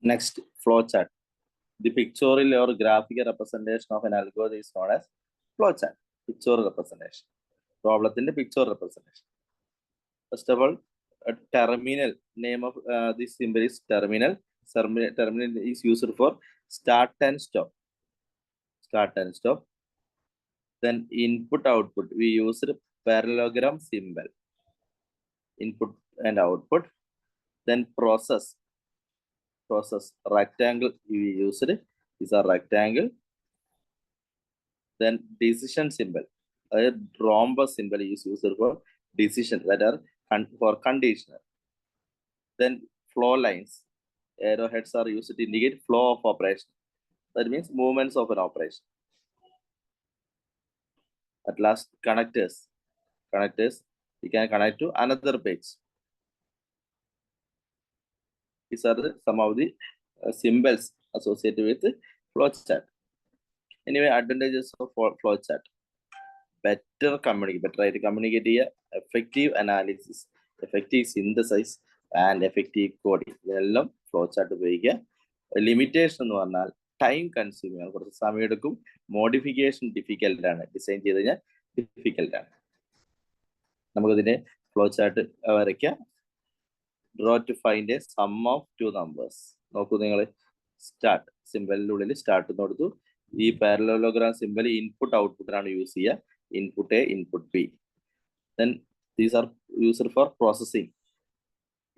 Next, flowchart. The pictorial or graphical representation of an algorithm is known as flowchart. Pictorial representation. Problem in the picture representation. First of all, a terminal. Name of this symbol is terminal. Terminal is used for start and stop. Start and stop. Then input output. We use parallelogram symbol. Input and output. Then process. Process rectangle. We use it. These are rectangle. Then decision symbol. A rhombus symbol is used for decision, that are for conditional. Then flow lines. Arrowheads are used to indicate flow of operation. That means movements of an operation. At last, connectors. Connectors, we can connect to another page. These are some of the symbols associated with flowchart. Anyway, advantages of flowchart. Better communicate here, effective analysis, effective synthesis, and effective coding. Flowchart limitation time consuming. Modification difficult. Design difficult. Flowchart draw to find a sum of two numbers. Start symbol start to the parallelogram symbol input output use here. Input A, input B. Then these are used for processing.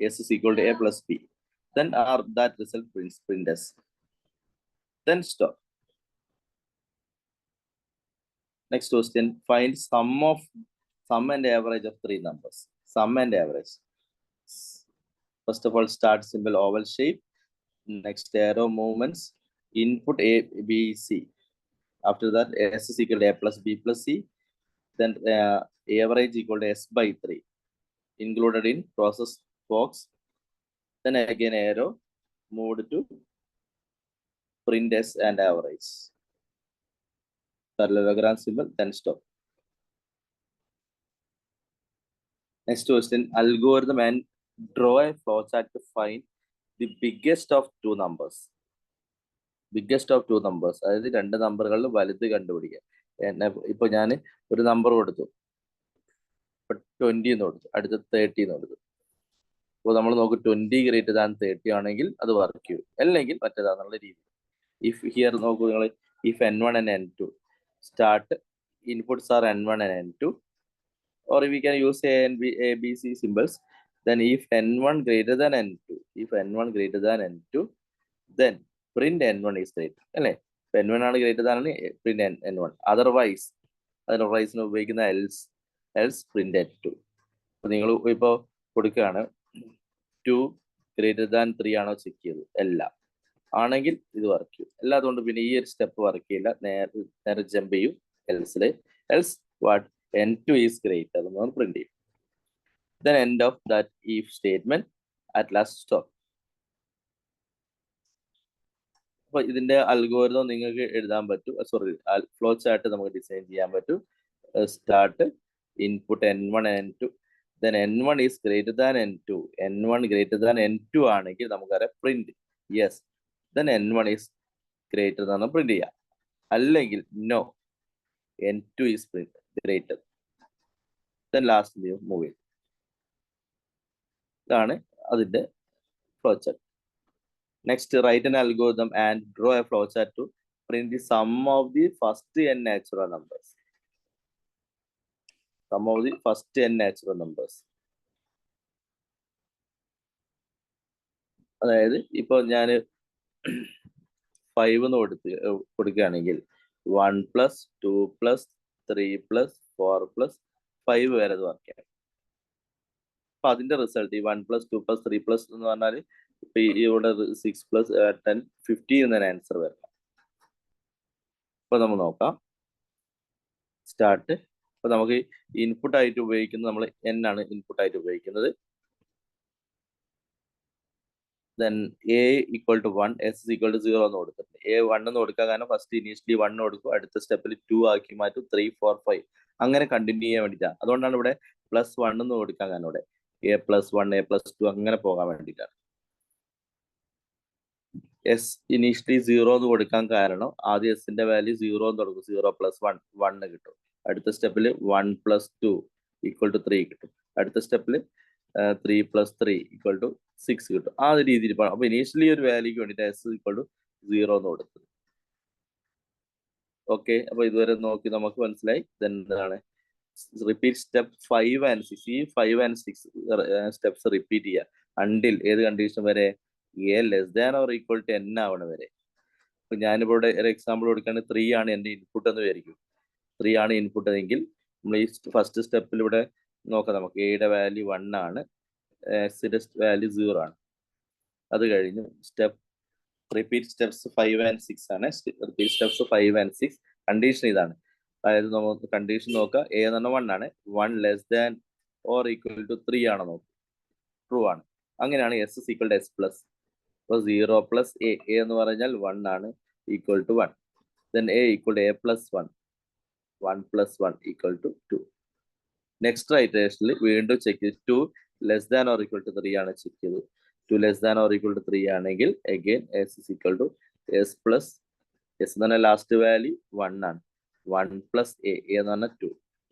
S is equal to A plus B. Then that result print S. Then stop. Next question, find sum and average of three numbers. Sum and average. First of all, start symbol oval shape. Next arrow movements. Input A, B, C. After that, S is equal to A plus B plus C. Then average equal to S by 3. Included in process box. Then again arrow moved to print S and average. Parallelogram symbol, then stop. Next question, algorithm and draw a flowchart to find the biggest of two numbers. Biggest of two numbers. അതായത് രണ്ട് നമ്പറുകളിൽ വലുത് കണ്ടുപിടിക്കുക. ഇപ്പൊ ഞാൻ ഒരു number കൊടുത്തു, 20 എന്ന് കൊടുത്തു, അടുത്ത 30 എന്ന് കൊടുത്തു. അപ്പോൾ നമ്മൾ നോക്കും 20 ഗ്രേറ്റർ ദാൻ 30 ആണെങ്കിൽ അത് വർക്ക് ചെയ്യും, അല്ലെങ്കിൽ മറ്റേതാന്നുള്ള രീതി. ഇഫ് ഹിയർ നോക്കൂ നിങ്ങൾ, if n1 and n2 start, inputs are n1 and n2, or we can use a b c symbols. Then if n1 greater than n2, then print n1 is greater. അല്ലേ? n1 ആണ് greater than print n1. Otherwise ഉപയോഗിക്കുന്ന else print n2. അപ്പോൾ നിങ്ങൾ ഇപ്പോൾ കൊടുക്കുകയാണ് 2 greater than 3 ആണോ check ചെയ്തത്, എല്ലാം ആണെങ്കിൽ ഇത് വർക്ക് ചെയ്യും. അല്ലാതുകൊണ്ട് പിന്നെ ഈ ഒരു സ്റ്റെപ്പ് വർക്ക് ചെയ്യില്ല, നേരെ ജമ്പ് ചെയ്യും else what n2 is greater എന്ന് പ്രിന്റ് ചെയ്യും. Then end of that if statement, at last stop. അപ്പൊ ഇതിന്റെ അൽഗോരിതം നിങ്ങൾക്ക് എഴുതാൻ പറ്റും, ഫ്ലോ ചാർട്ട് നമുക്ക് ഡിസൈൻ ചെയ്യാൻ പറ്റും. Start, input n1 n2, then n1 is greater than n2. n1 greater than n2 ആണെങ്കിൽ നമുക്കറിയാം print yes, then n1 is greater than print ചെയ്യാം. അല്ലെങ്കിൽ no, n2 is greater. Then last move it. ഇതാണ് അതിന്റെ flow chart. Next, write an algorithm and draw a flowchart to print the sum of the first n natural numbers. Sum of the first n natural numbers. അതായത് ഇപ്പൊ ഞാൻ 5 എന്ന് കൊടുക്കുകയാണെങ്കിൽ 1 + 2 + 3 + 4 + 5 വരെ അത് work ചെയ്യാം. അപ്പൊ അതിന്റെ റിസൾട്ട് ഈ 1 + 2 + 3 + എന്ന് പറഞ്ഞാൽ ഇപ്പൊ ഇവിടെ 6 + 10 50 എന്നൊരു ആൻസർ വരണം. അപ്പൊ നമ്മൾ നോക്കാം. സ്റ്റാർട്ട്. അപ്പൊ നമുക്ക് ഇൻപുട്ട് ആയിട്ട് ഉപയോഗിക്കുന്നത് നമ്മൾ n ആണ് ഇൻപുട്ട് ആയിട്ട് ഉപയോഗിക്കുന്നത്. Then a = 1, s = 0 എന്ന് കൊടുത്തിട്ടുണ്ട്. a 1 എന്ന് കൊടുക്കാൻ കാരണം ഫസ്റ്റ് ഇനീഷ്യലി 1 കൊടുക്കും, അടുത്ത സ്റ്റെപ്പിൽ 2 ആക്കി മാറ്റും, 3 4 5 അങ്ങനെ കണ്ടിന്യൂ ചെയ്യാൻ വേണ്ടിയിട്ടാണ്. അതുകൊണ്ടാണ് ഇവിടെ +1 എന്ന് കൊടുക്കാൻ കാരണം ഇവിടെ a + 1 a + 2 അങ്ങനെ പോകാൻ വേണ്ടിയിട്ടാണ്. എസ് ഇനീഷ്യലി 0 എന്ന് കൊടുക്കാൻ കാരണം ആദ്യം എസിന്റെ വാല്യൂ 0 എന്ന് തുടങ്ങും. 0+1 കിട്ടും. അടുത്ത സ്റ്റെപ്പിൽ 1+2 = 3 കിട്ടും. അടുത്ത സ്റ്റെപ്പിൽ 3+3 = 6 കിട്ടും. ആ ഒരു രീതിയിൽ പോകണം. അപ്പൊ ഇനീഷ്യലി ഒരു വാല്യൂക്ക് വേണ്ടിയിട്ട് എസ് = 0 എന്ന് കൊടുക്കും. ഓക്കെ, അപ്പൊ ഇതുവരെ നോക്കി നമുക്ക് മനസ്സിലായി. എന്താണ് റിപ്പീറ്റ് സ്റ്റെപ്പ് 5 and 6. ഈ 5 and 6 സ്റ്റെപ്സ് റിപ്പീറ്റ് ചെയ്യുക അണ്ടിൽ ഏത് കണ്ടീഷൻ വരെ എ <= n ആവണ വരെ. ഇപ്പൊ ഞാനിപ്പോ ഇവിടെ ഒരു എക്സാമ്പിൾ കൊടുക്കുകയാണെങ്കിൽ 3 ആണ് എന്റെ ഇൻപുട്ട് എന്ന് വിചാരിക്കും. 3 ആണ് ഇൻപുട്ട് എങ്കിൽ നമ്മൾ ഈ ഫസ്റ്റ് സ്റ്റെപ്പിൽ ഇവിടെ നോക്കാം. നമുക്ക് എയുടെ വാല്യൂ 1 ആണ്, എസിന്റെ വാല്യൂ 0 ആണ്. അത് കഴിഞ്ഞു റിപ്പീറ്റ് സ്റ്റെപ്സ് 5 and 6 ആണ്. റിപ്പീറ്റ് സ്റ്റെപ്സ് 5 and 6 കണ്ടീഷൻ ഇതാണ്. അതായത് നമുക്ക് കണ്ടീഷൻ നോക്കാം. എ എന്ന് പറഞ്ഞാൽ 1 ആണ്. 1 <= or 3 ആണോ നോക്കാം. ട്രൂ ആണ്. അങ്ങനെയാണ് S = S+. അപ്പോൾ 0 + a എന്ന് പറഞ്ഞാൽ 1 ആണ്, = 1. then a = a+1. 1 + 1 = 2. നെക്സ്റ്റ് ഇറ്ററേഷനിൽ വീണ്ടും ചെക്ക് ചെയ്ത് 2 <= 3 ആണ് ചെക്ക് ചെയ്തു. 2 <= 3 ആണെങ്കിൽ അഗൈൻ S = S+. S എന്ന് പറഞ്ഞാൽ ലാസ്റ്റ് വാല്യൂ 1 ആണ്. 1 + a എന്ന് പറഞ്ഞാൽ 2.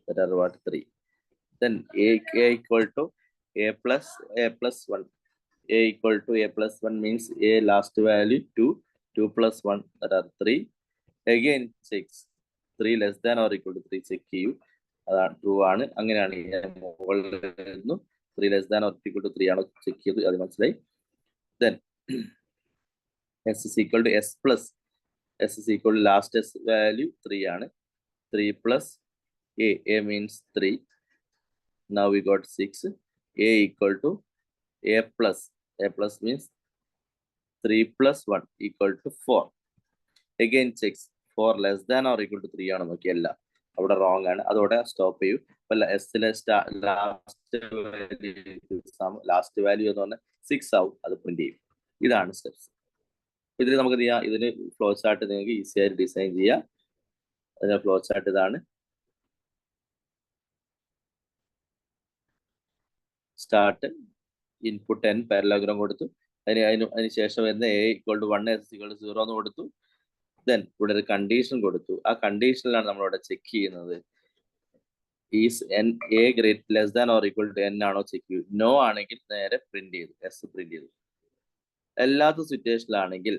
that are what 3. then a = a+1. a = a+1 means a last value 2. 2 + 1 that are 3. again 6. 3 <= 3 check ചെയ്യൂ. അതാണ് ട്രൂ ആണ്. അങ്ങനെയാണ് 3 <= 3 ആണോ ചെക്ക് ചെയ്തു. അത് മനസ്സിലായി. then S = S+. S = last S value 3 ആണ്. 3 + a means 3. now we got 6. a = a+. a+ means 3 + 1 = 4. again 6. 4 <= 3 ആണ് നോക്കിയല്ല, അവിടെ റോങ് ആണ്. അതോടെ സ്റ്റോപ്പ് ചെയ്യൂ. എസിലെ ലാസ്റ്റ് വാല്യൂ എന്ന് പറഞ്ഞാൽ 6 ആവും. അത് പ്രിന്റ് ചെയ്യും. ഇതാണ് സ്റ്റെപ്സ്. ഇതിൽ നമുക്ക് ഇതിന് ഫ്ലോ ചാർട്ട് നിങ്ങൾക്ക് ഈസി ആയിട്ട് ഡിസൈൻ ചെയ്യാം. അതിന്റെ ഫ്ലോ ചാർട്ട് ഇതാണ്. സ്റ്റാർട്ട് ഇൻപുട്ട് n പാരലോഗ്രാം കൊടുത്തു. അതിന് ശേഷം വരുന്ന a = 1 S = 0 എന്ന് കൊടുത്തു. ദെൻ ഇവിടെ ഒരു കണ്ടീഷൻ കൊടുത്തു. ആ കണ്ടീഷനിലാണ് നമ്മളിവിടെ ചെക്ക് ചെയ്യുന്നത്. ഈസ് a <= n ആണോ ചെക്ക് ചെയ്യൂ. നോ ആണെങ്കിൽ നേരെ പ്രിന്റ് ചെയ്തു, എസ് പ്രിന്റ് ചെയ്തു. അല്ലാത്ത സിറ്റുവേഷനിലാണെങ്കിൽ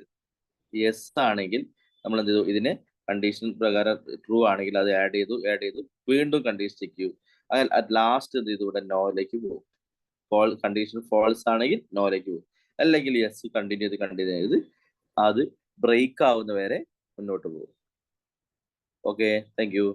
യെസ് ആണെങ്കിൽ നമ്മൾ എന്ത് ചെയ്തു, ഇതിനെ കണ്ടീഷൻ പ്രകാരം ട്രൂ ആണെങ്കിൽ അത് ആഡ് ചെയ്തു വീണ്ടും കണ്ടീഷൻ ചെക്ക് ചെയ്യൂ. അതിൽ അറ്റ് ലാസ്റ്റ് എന്ത് ചെയ്തു, ഇവിടെ നോയിലേക്ക് പോകും. കണ്ടീഷൻ ഫോൾസ് ആണെങ്കിൽ നോയിലേക്ക് പോകും. അല്ലെങ്കിൽ യെസ് കണ്ടിന്യൂ ചെയ്ത് അത് ബ്രേക്ക് ആവുന്നവരെ മുന്നോട്ട് പോകും. Okay, thank you.